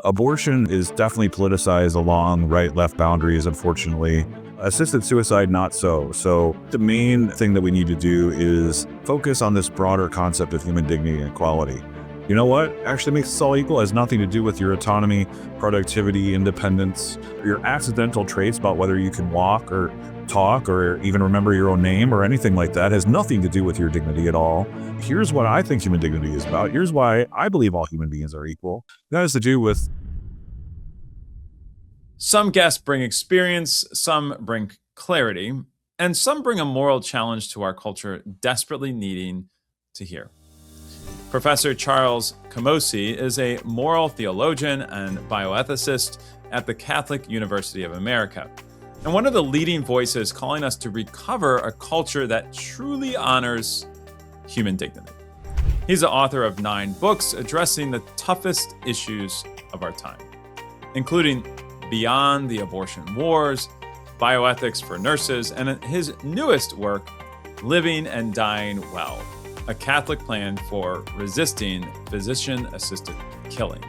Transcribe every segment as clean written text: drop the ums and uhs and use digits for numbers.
Abortion is definitely politicized along right-left boundaries, unfortunately. Assisted suicide, not so. So the main thing that we need to do is focus on this broader concept of human dignity and equality. You know what actually makes us all equal? It has nothing to do with your autonomy, productivity, independence, your accidental traits about whether you can walk or talk or even remember your own name or anything like that. It has nothing to do with your dignity at all. Here's what I think human dignity is about. Here's why I believe all human beings are equal. That has to do with some guests bring experience, some bring clarity, and some bring a moral challenge to our culture desperately needing to hear. Professor Charles Camosy is a moral theologian and bioethicist at the Catholic University of America, and one of the leading voices calling us to recover a culture that truly honors human dignity. He's the author of 9 books addressing the toughest issues of our time, including Beyond the Abortion Wars, Bioethics for Nurses, and his newest work, Living and Dying Well, a Catholic plan for resisting physician-assisted killing.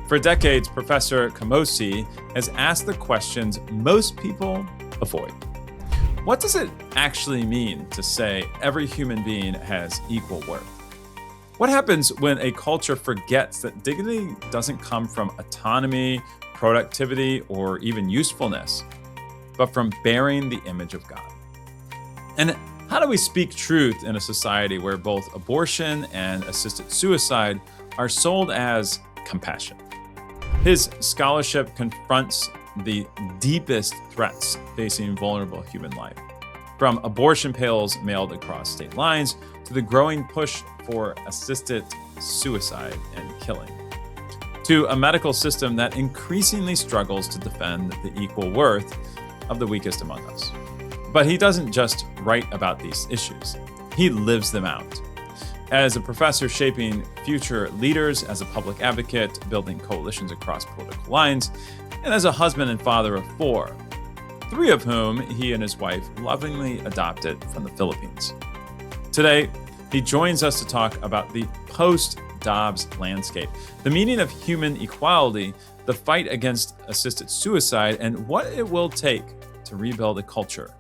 For decades, Professor Camosy has asked the questions most people avoid. What does it actually mean to say every human being has equal worth? What happens when a culture forgets that dignity doesn't come from autonomy, productivity, or even usefulness, but from bearing the image of God? And how do we speak truth in a society where both abortion and assisted suicide are sold as compassion? His scholarship confronts the deepest threats facing vulnerable human life, from abortion pills mailed across state lines to the growing push for assisted suicide and killing, to a medical system that increasingly struggles to defend the equal worth of the weakest among us. But he doesn't just write about these issues, he lives them out. As a professor shaping future leaders, as a public advocate, building coalitions across political lines, and as a husband and father of 4, 3 of whom he and his wife lovingly adopted from the Philippines. Today, he joins us to talk about the post-Dobbs landscape, the meaning of human equality, the fight against assisted suicide, and what it will take to rebuild a culture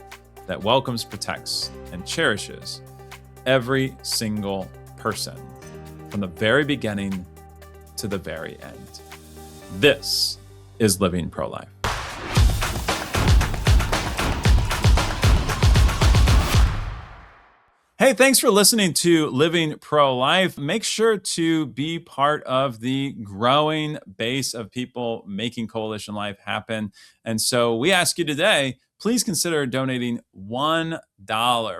that welcomes, protects, and cherishes every single person from the very beginning to the very end. This is Living Pro-Life. Hey, thanks for listening to Living Pro-Life. Make sure to be part of the growing base of people making Coalition Life happen. And so we ask you today, please consider donating $1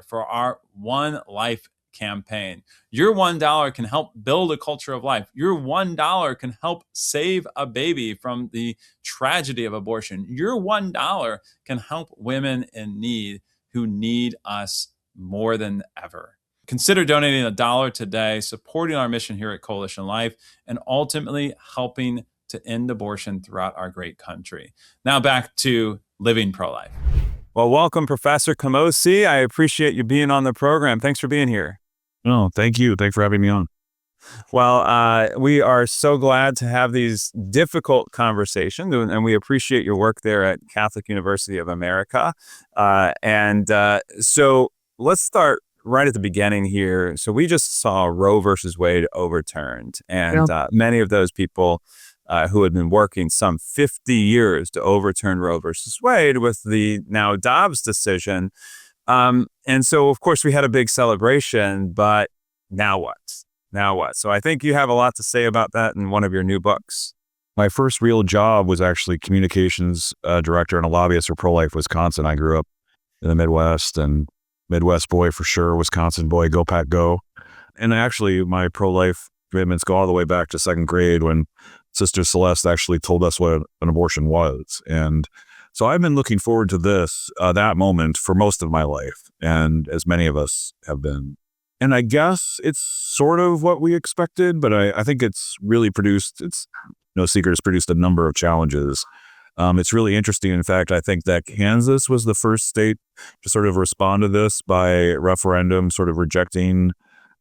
for our One Life campaign. Your $1 can help build a culture of life. Your $1 can help save a baby from the tragedy of abortion. Your $1 can help women in need who need us more than ever. Consider donating $1 today, supporting our mission here at Coalition Life, and ultimately helping to end abortion throughout our great country. Now back to Living Pro-Life. Well, welcome, Professor Camosy. I appreciate you being on the program. Thanks for being here. No, thank you. Thanks for having me on. Well, we are so glad to have these difficult conversations, and we appreciate your work there at Catholic University of America. So let's start right at the beginning here. So we just saw Roe versus Wade overturned, and many of those people who had been working some 50 years to overturn Roe versus Wade with the now Dobbs decision. And so, of course, we had a big celebration, but now what? Now what? So I think you have a lot to say about that in one of your new books. My first real job was actually communications director and a lobbyist for Pro-Life Wisconsin. I grew up in the Midwest, and Midwest boy for sure, Wisconsin boy, go Pack go. And actually my pro-life commitments go all the way back to 2nd grade when Sister Celeste actually told us what an abortion was. And so I've been looking forward to that moment for most of my life, and as many of us have been. And I guess it's sort of what we expected, but I think it's no secret, it's produced a number of challenges. It's really interesting. In fact, I think that Kansas was the first state to sort of respond to this by referendum, sort of rejecting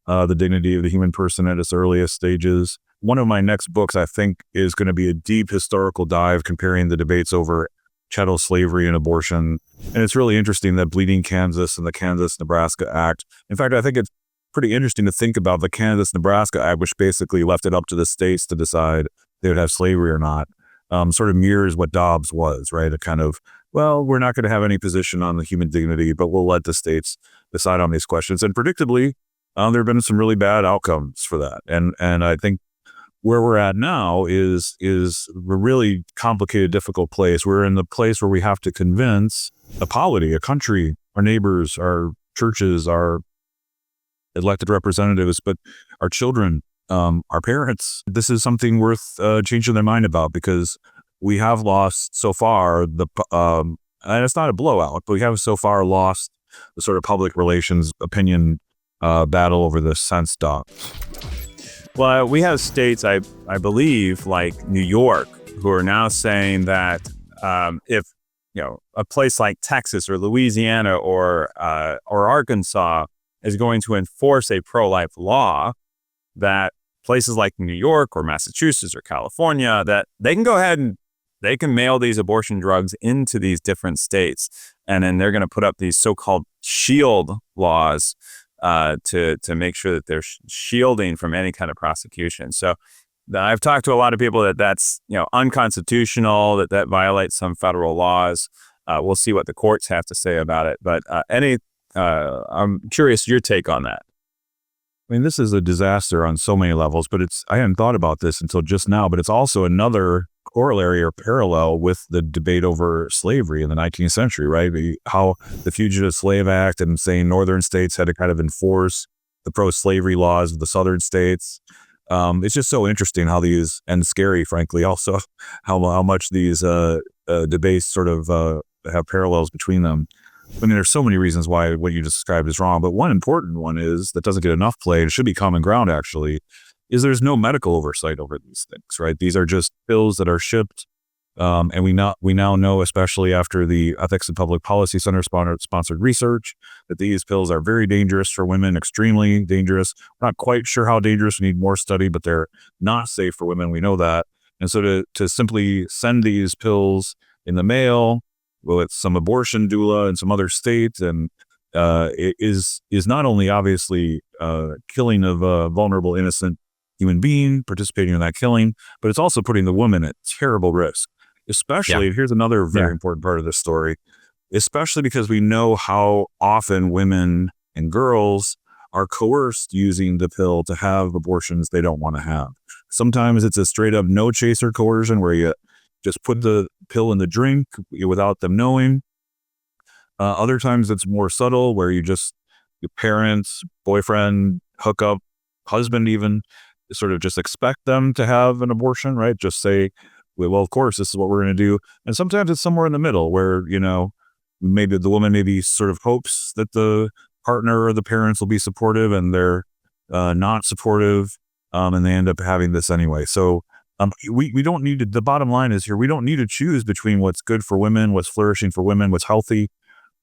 the dignity of the human person at its earliest stages. one of my next books, I think, is going to be a deep historical dive comparing the debates over chattel slavery and abortion. And it's really interesting that Bleeding Kansas and the Kansas-Nebraska Act. In fact, I think it's pretty interesting to think about the Kansas-Nebraska Act, which basically left it up to the states to decide they would have slavery or not. Sort of mirrors what Dobbs was, right? A kind of, well, we're not going to have any position on the human dignity, but we'll let the states decide on these questions. And predictably, there have been some really bad outcomes for that. And I think where we're at now is a really complicated, difficult place. We're in the place where we have to convince a polity, a country, our neighbors, our churches, our elected representatives, but our children, our parents. This is something worth changing their mind about, because we have lost so far and it's not a blowout, but we have so far lost the sort of public relations opinion battle over the sense docs. Well, we have states, I believe, like New York, who are now saying that if a place like Texas or Louisiana or Arkansas is going to enforce a pro-life law, that places like New York or Massachusetts or California, that they can go ahead and they can mail these abortion drugs into these different states, and then they're going to put up these so-called shield laws to make sure that they're shielding from any kind of prosecution. So I've talked to a lot of people that's unconstitutional, that violates some federal laws. We'll see what the courts have to say about it. But I'm curious your take on that. I mean, this is a disaster on so many levels, but I hadn't thought about this until just now, but it's also another corollary or parallel with the debate over slavery in the 19th century, right? How the Fugitive Slave Act and saying northern states had to kind of enforce the pro-slavery laws of the southern states. It's just so interesting how these, and scary, frankly, also how much these debates sort of have parallels between them. I mean, there's so many reasons why what you described is wrong, but one important one is that doesn't get enough play, and it should be common ground actually, is there's no medical oversight over these things, right? These are just pills that are shipped, and we now know, especially after the Ethics and Public Policy Center sponsored research, that these pills are very dangerous for women, extremely dangerous. We're not quite sure how dangerous. We need more study, but they're not safe for women. We know that, and so to simply send these pills in the mail with some abortion doula in some other state, and it is not only obviously killing of a vulnerable, innocent human being participating in that killing, but it's also putting the woman at terrible risk. Especially, here's another very important part of this story, especially because we know how often women and girls are coerced using the pill to have abortions they don't want to have. Sometimes it's a straight up no chaser coercion where you just put the pill in the drink without them knowing. Other times it's more subtle, where your parents, boyfriend, hookup, husband even, sort of just expect them to have an abortion, right? Just say, well, of course, this is what we're going to do. And sometimes it's somewhere in the middle where, maybe the woman maybe sort of hopes that the partner or the parents will be supportive, and they're not supportive, and they end up having this anyway. So we don't need to, the bottom line is here, we don't need to choose between what's good for women, what's flourishing for women, what's healthy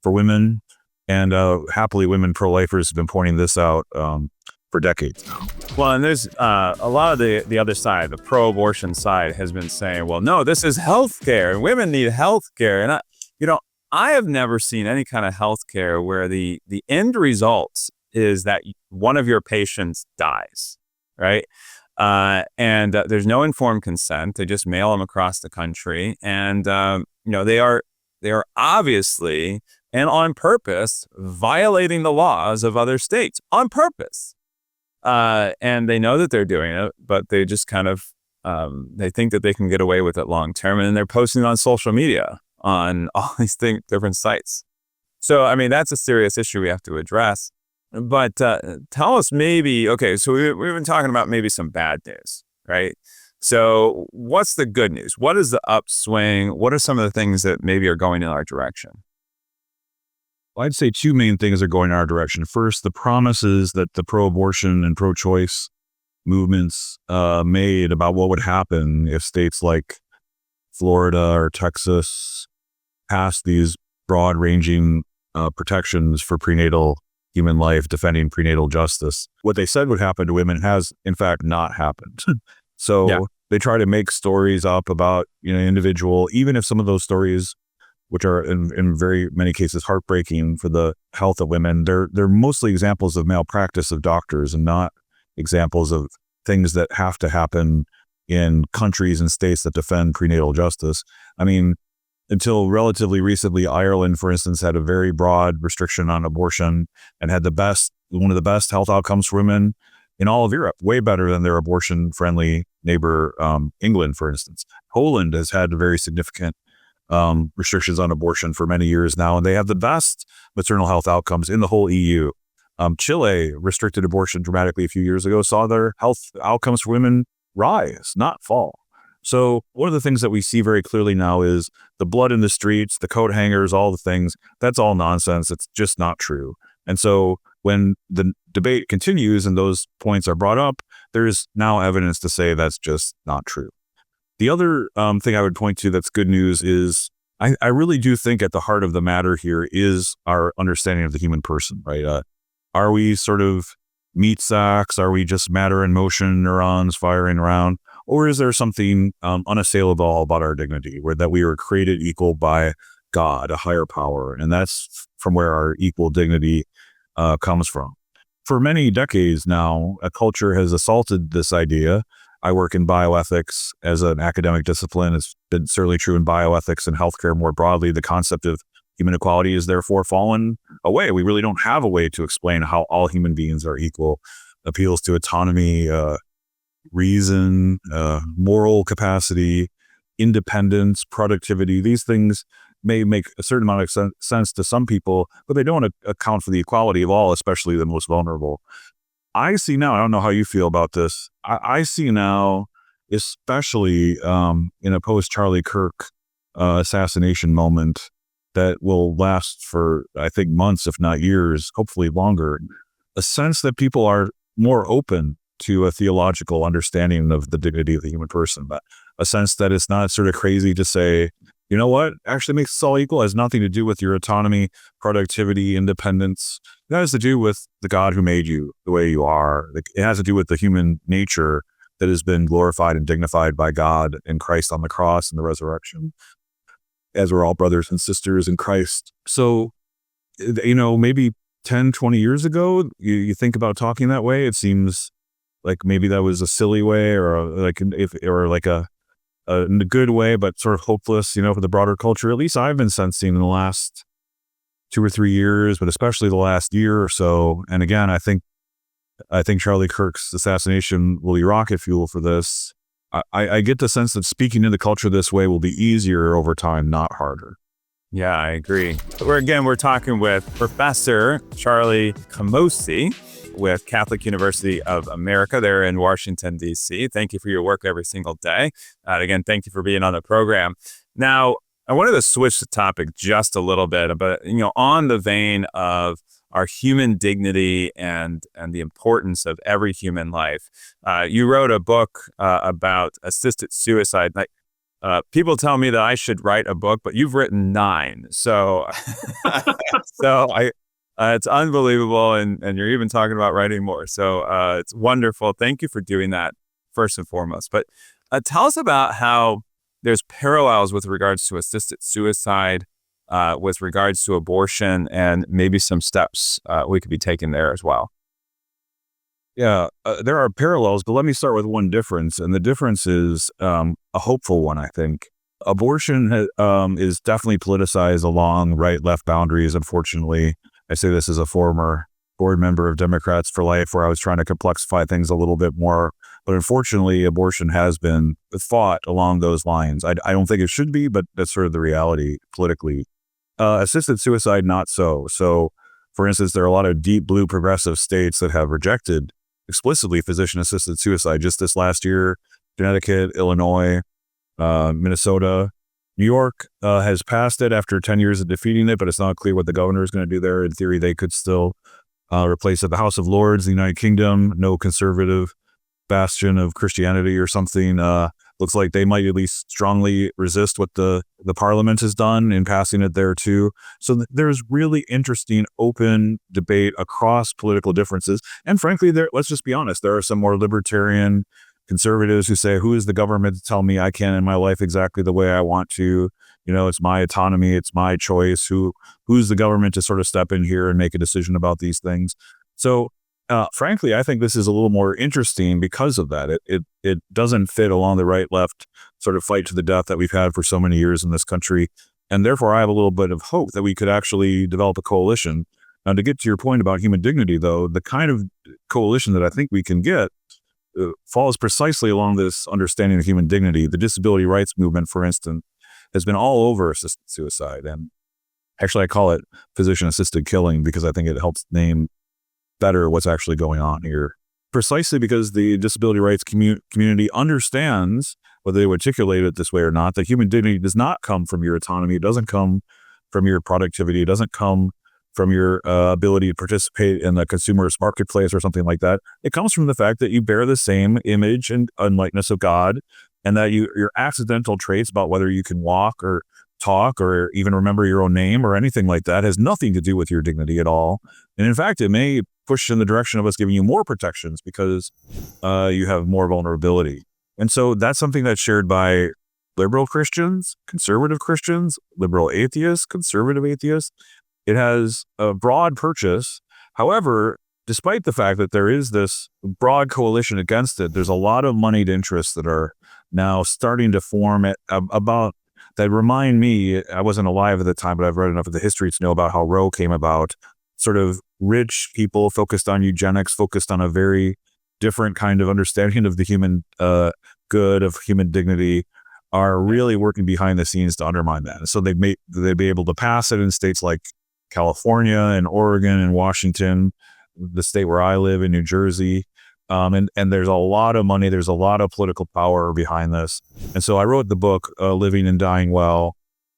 for women. And happily, women pro-lifers have been pointing this out for decades now. Well, and there's a lot of the other side, the pro-abortion side, has been saying, well, no, this is healthcare, and women need healthcare. And I have never seen any kind of healthcare where the end result is that one of your patients dies, right? And there's no informed consent. They just mail them across the country, and they are obviously and on purpose violating the laws of other states on purpose. And they know that they're doing it, but they just kind of they think that they can get away with it long term, and then they're posting it on social media on all these different sites. So, I mean, that's a serious issue we have to address. But tell us maybe, okay, so we've been talking about maybe some bad news, right? So what's the good news? What is the upswing? What are some of the things that maybe are going in our direction? Well, I'd say two main things are going in our direction. First, the promises that the pro-abortion and pro-choice movements made about what would happen if states like Florida or Texas passed these broad-ranging protections for prenatal human life, defending prenatal justice. What they said would happen to women has, in fact, not happened. Yeah. So they try to make stories up about, individual, even if some of those stories, which are in very many cases heartbreaking for the health of women, they're mostly examples of malpractice of doctors and not examples of things that have to happen in countries and states that defend prenatal justice. I mean, until relatively recently, Ireland, for instance, had a very broad restriction on abortion and had one of the best health outcomes for women in all of Europe, way better than their abortion-friendly neighbor, England, for instance. Poland has had very significant restrictions on abortion for many years now, and they have the best maternal health outcomes in the whole EU. Chile restricted abortion dramatically a few years ago, saw their health outcomes for women rise, not fall. So one of the things that we see very clearly now is the blood in the streets, the coat hangers, all the things, that's all nonsense. It's just not true. And so when the debate continues and those points are brought up, there's now evidence to say that's just not true. The other thing I would point to that's good news is I really do think at the heart of the matter here is our understanding of the human person, right? Are we sort of meat sacks? Are we just matter in motion, neurons firing around? Or is there something unassailable about our dignity, that we were created equal by God, a higher power? And that's from where our equal dignity comes from. For many decades now, a culture has assaulted this idea. I work in bioethics as an academic discipline. It's been certainly true in bioethics and healthcare more broadly. The concept of human equality is therefore fallen away. We really don't have a way to explain how all human beings are equal. Appeals to autonomy, reason, moral capacity, independence, productivity. These things may make a certain amount of sense to some people, but they don't account for the equality of all, especially the most vulnerable. I see now, I don't know how you feel about this, I see now, especially in a post-Charlie Kirk assassination moment that will last for, I think, months, if not years, hopefully longer, a sense that people are more open to a theological understanding of the dignity of the human person, but a sense that it's not sort of crazy to say, you know what actually makes us all equal? It has nothing to do with your autonomy, productivity, independence. It has to do with the God who made you the way you are. It has to do with the human nature that has been glorified and dignified by God in Christ on the cross and the resurrection, as we're all brothers and sisters in Christ. So, maybe 10, 20 years ago, you think about talking that way, it seems like maybe that was a silly way or a good way, but sort of hopeless, for the broader culture. At least I've been sensing in the last 2 or 3 years, but especially the last year or so. And again, I think Charlie Kirk's assassination will be rocket fuel for this. I get the sense that speaking to the culture this way will be easier over time, not harder. Yeah, I agree. We're talking with Professor Charlie Camosy with Catholic University of America there in Washington, D.C. Thank you for your work every single day. And again, thank you for being on the program. Now, I wanted to switch the topic just a little bit, but on the vein of our human dignity and the importance of every human life. You wrote a book about assisted suicide. People tell me that I should write a book, but you've written 9. So, it's unbelievable, and you're even talking about writing more. So it's wonderful. Thank you for doing that first and foremost. But tell us about how there's parallels with regards to assisted suicide, with regards to abortion, and maybe some steps we could be taking there as well. Yeah, there are parallels, but let me start with one difference. And the difference is a hopeful one, I think. Abortion is definitely politicized along right-left boundaries, unfortunately. I say this as a former board member of Democrats for Life, where I was trying to complexify things a little bit more. But unfortunately, abortion has been fought along those lines. I don't think it should be, but that's sort of the reality politically. Assisted suicide, not so. So, for instance, there are a lot of deep blue progressive states that have rejected explicitly physician-assisted suicide. Just this last year, Connecticut, Illinois, Minnesota, New York has passed it after 10 years of defeating it, but it's not clear what the governor is going to do there. In theory, they could still replace it. The House of Lords, the United Kingdom, no conservative bastion of Christianity or something. Looks like they might at least strongly resist what the parliament has done in passing it there too. So there's really interesting open debate across political differences. And frankly, let's just be honest, there are some more libertarian conservatives who say, who is the government to tell me I can in my life exactly the way I want to? It's my autonomy, it's my choice. Who's the government to sort of step in here and make a decision about these things? So, frankly, I think this is a little more interesting because of that. It doesn't fit along the right-left sort of fight to the death that we've had for so many years in this country. And therefore, I have a little bit of hope that we could actually develop a coalition. Now, to get to your point about human dignity, though, the kind of coalition that I think we can get falls precisely along this understanding of human dignity. The disability rights movement, for instance, has been all over assisted suicide. And actually, I call it physician-assisted killing because I think it helps name better what's actually going on here. Precisely because the disability rights community understands, whether they would articulate it this way or not, that human dignity does not come from your autonomy. It doesn't come from your productivity. It doesn't come from your ability to participate in the consumer's marketplace or something like that. It comes from the fact that you bear the same image and likeness of God, and that your accidental traits about whether you can walk or talk or even remember your own name or anything like that has nothing to do with your dignity at all. And in fact, it may push in the direction of us giving you more protections because you have more vulnerability. And so that's something that's shared by liberal Christians, conservative Christians, liberal atheists, conservative atheists. It has a broad purchase. However, despite the fact that there is this broad coalition against it, there's a lot of moneyed interests that are now starting to form about that remind me, I wasn't alive at the time, but I've read enough of the history to know about how Roe came about. Sort of rich people focused on eugenics, focused on a very different kind of understanding of the human good, of human dignity, are really working behind the scenes to undermine that. And so they'd be able to pass it in states like California and Oregon and Washington, the state where I live in New Jersey. And there's a lot of money, there's a lot of political power behind this. And so I wrote the book, Living and Dying Well,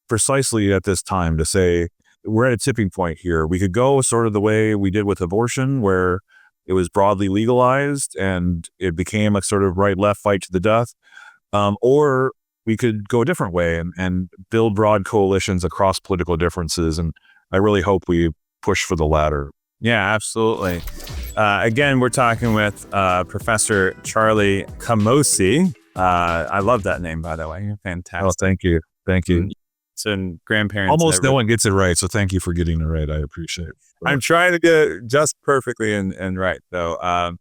precisely at this time to say, we're at a tipping point here. We could go sort of the way we did with abortion, where it was broadly legalized and it became a sort of right-left fight to the death. Or we could go a different way and build broad coalitions across political differences. And I really hope we push for the latter. Yeah, absolutely. Again, we're talking with Professor Charlie Camosy. I love that name, by the way. You're fantastic. Oh, thank you. Thank you. So grandparents. Almost no one gets it right, so thank you for getting it right. I appreciate it. I'm trying to get it just perfectly and right, though.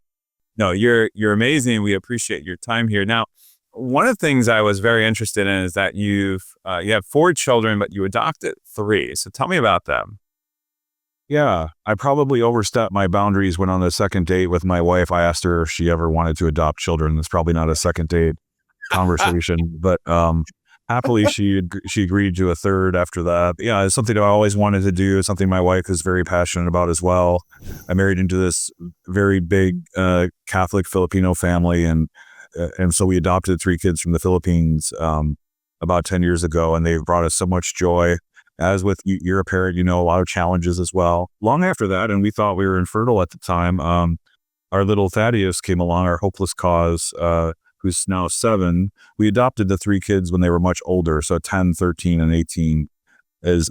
No, you're amazing. We appreciate your time here. Now, one of the things I was very interested in is that you have 4 children, but you adopted 3. So tell me about them. Yeah, I probably overstepped my boundaries when on the second date with my wife, I asked her if she ever wanted to adopt children. It's probably not a second date conversation, but happily she agreed to a third after that. But yeah, it's something I always wanted to do. It's something my wife is very passionate about as well. I married into this very big Catholic Filipino family, and so we adopted 3 kids from the Philippines about 10 years ago, and they've brought us so much joy. As with you're a parent, a lot of challenges as well. Long after that, and we thought we were infertile at the time, our little Thaddeus came along, our hopeless cause, who's now 7. We adopted the 3 kids when they were much older, so 10, 13, and 18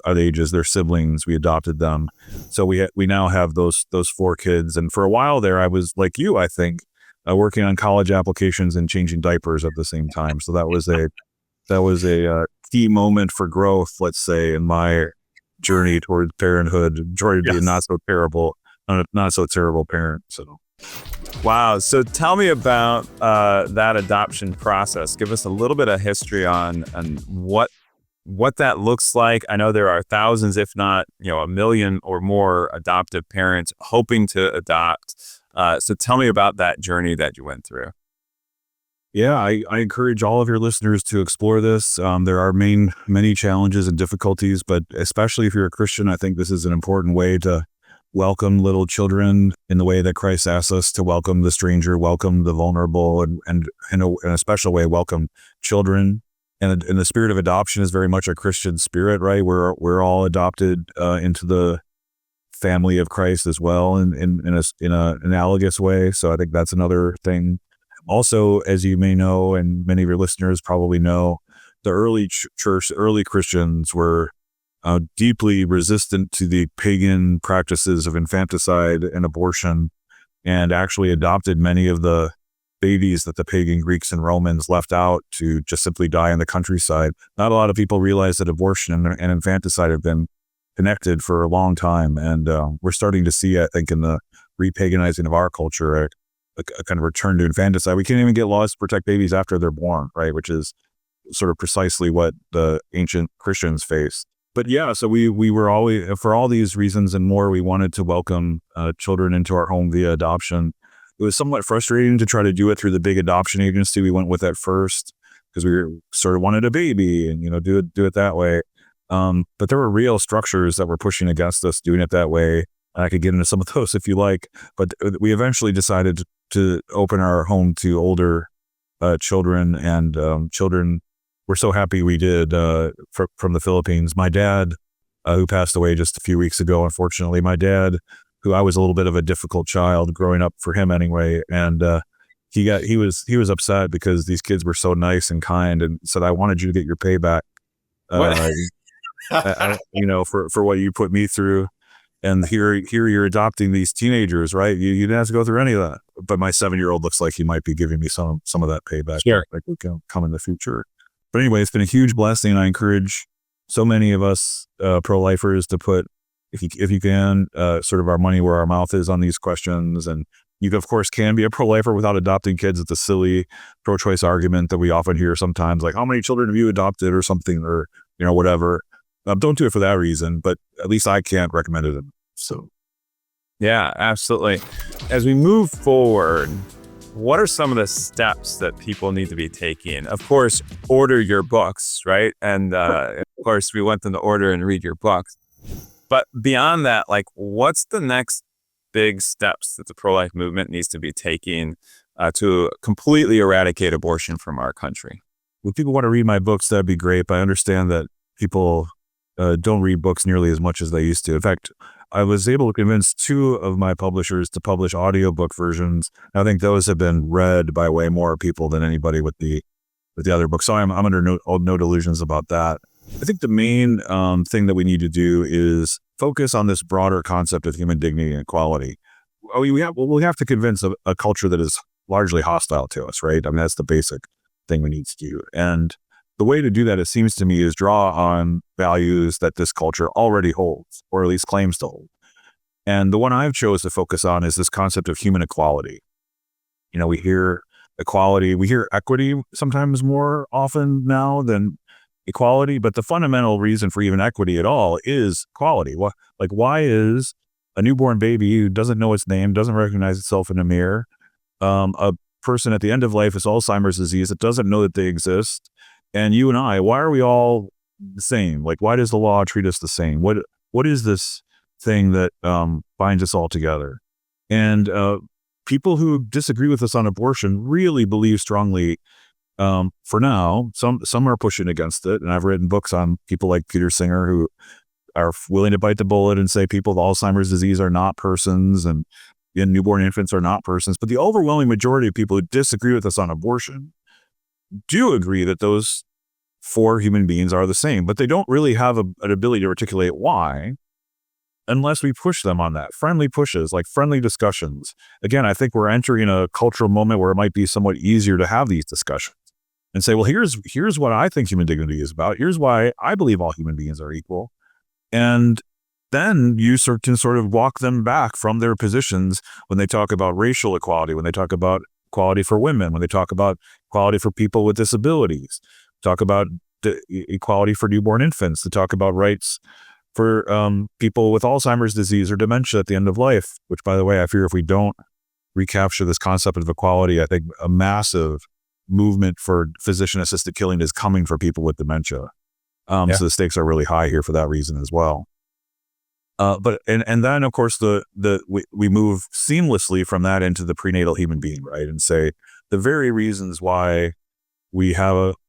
are the ages. They're siblings. We adopted them. So we now have those 4 kids. And for a while there, I was like you, I think, working on college applications and changing diapers at the same time. So that was a key moment for growth, let's say, in my journey towards parenthood, toward being not so terrible parent. So, wow. So tell me about that adoption process. Give us a little bit of history on what that looks like. I know there are thousands, if not, 1 million or more adoptive parents hoping to adopt. So tell me about that journey that you went through. Yeah, I encourage all of your listeners to explore this. There are many challenges and difficulties, but especially if you're a Christian, I think this is an important way to welcome little children in the way that Christ asks us to welcome the stranger, welcome the vulnerable, and in a special way, welcome children. And the spirit of adoption is very much a Christian spirit, right? We're all adopted into the family of Christ as well, in an analogous way. So I think that's another thing. Also, as you may know, and many of your listeners probably know, the early church, early Christians were deeply resistant to the pagan practices of infanticide and abortion, and actually adopted many of the babies that the pagan Greeks and Romans left out to just simply die in the countryside. Not a lot of people realize that abortion and infanticide have been connected for a long time. And we're starting to see, I think, in the repaganizing of our culture, a kind of return to infanticide. We can't even get laws to protect babies after they're born, right? Which is sort of precisely what the ancient Christians faced. But yeah, so we were always, for all these reasons and more, we wanted to welcome children into our home via adoption. It was somewhat frustrating to try to do it through the big adoption agency we went with at first, because sort of wanted a baby and, do it that way. But there were real structures that were pushing against us doing it that way. And I could get into some of those if you like, but we eventually decided to open our home to older children, and children. We're so happy we did from the Philippines. My dad, who passed away just a few weeks ago, unfortunately, my dad, who I was a little bit of a difficult child growing up for him anyway, and he was upset because these kids were so nice and kind, and said, "I wanted you to get your payback, for what you put me through." And here you're adopting these teenagers, right? You didn't have to go through any of that. But my 7-year-old looks like he might be giving me some of that payback. Sure. Like we can come in the future. But anyway, it's been a huge blessing. I encourage so many of us pro-lifers to put, if you can, sort of our money where our mouth is on these questions. And you, of course, can be a pro-lifer without adopting kids. It's a silly pro-choice argument that we often hear sometimes, like, how many children have you adopted or something, or whatever. Don't do it for that reason, but at least I can't recommend it. So, yeah, absolutely. As we move forward, what are some of the steps that people need to be taking? Of course, order your books, right? And of course, we want them to order and read your books. But beyond that, like, what's the next big steps that the pro-life movement needs to be taking to completely eradicate abortion from our country? If people want to read my books, that'd be great. But I understand that people don't read books nearly as much as they used to. In fact, I was able to convince 2 of my publishers to publish audiobook versions. I think those have been read by way more people than anybody with the other books. So I'm under no delusions about that. I think the main thing that we need to do is focus on this broader concept of human dignity and equality. We have to convince a culture that is largely hostile to us, right? I mean, that's the basic thing we need to do. And the way to do that, it seems to me, is draw on values that this culture already holds, or at least claims to hold. And the one I've chose to focus on is this concept of human equality. We hear equality, we hear equity sometimes more often now than equality, but the fundamental reason for even equity at all is equality. Why is a newborn baby who doesn't know its name, doesn't recognize itself in a mirror, a person at the end of life is Alzheimer's disease that doesn't know that they exist, and you and I, why are we all the same? Like, why does the law treat us the same? What is this thing that binds us all together? And people who disagree with us on abortion really believe strongly, for now, some are pushing against it. And I've written books on people like Peter Singer who are willing to bite the bullet and say people with Alzheimer's disease are not persons, and newborn infants are not persons. But the overwhelming majority of people who disagree with us on abortion do agree that those 4 human beings are the same, but they don't really have an ability to articulate why, unless we push them on that. Friendly pushes, like friendly discussions. Again, I think we're entering a cultural moment where it might be somewhat easier to have these discussions and say, well, here's what I think human dignity is about. Here's why I believe all human beings are equal. And then you can sort of walk them back from their positions when they talk about racial equality, when they talk about equality for women, when they talk about equality for people with disabilities, talk about equality for newborn infants, to talk about rights for people with Alzheimer's disease or dementia at the end of life, which, by the way, I fear if we don't recapture this concept of equality, I think a massive movement for physician-assisted killing is coming for people with dementia. So the stakes are really high here for that reason as well. But then, of course, we move seamlessly from that into the prenatal human being, right? And say the very reasons why we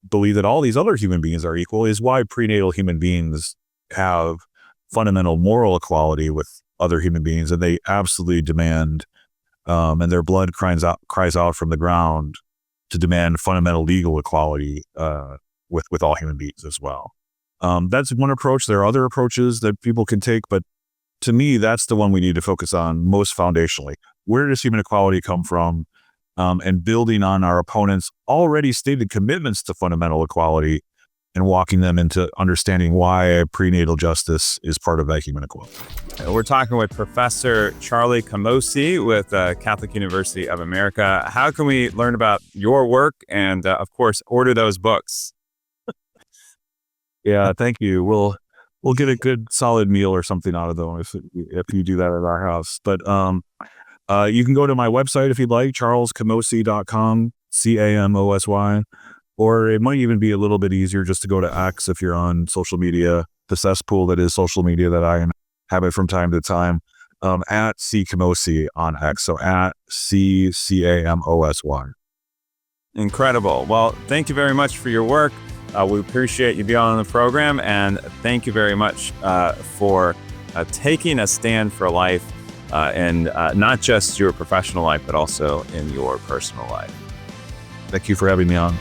believe that all these other human beings are equal is why prenatal human beings have fundamental moral equality with other human beings, and they absolutely demand, and their blood cries out from the ground to demand fundamental legal equality with all human beings as well. That's one approach. There are other approaches that people can take, but to me, that's the one we need to focus on most foundationally. Where does human equality come from? and building on our opponents' already stated commitments to fundamental equality and walking them into understanding why prenatal justice is part of that human equality. We're talking with Professor Charlie Camosy with Catholic University of America. How can we learn about your work and, of course, order those books? Yeah, thank you. We'll get a good solid meal or something out of them if you do that at our house. But you can go to my website if you'd like, charlescamosy.com, CAMOSY. Or it might even be a little bit easier just to go to X if you're on social media, the cesspool that is social media that I inhabit from time to time, at C Camosy on X. So at CAMOSY. Incredible. Well, thank you very much for your work. We appreciate you being on the program, and thank you very much for taking a stand for life, and not just your professional life, but also in your personal life. Thank you for having me on.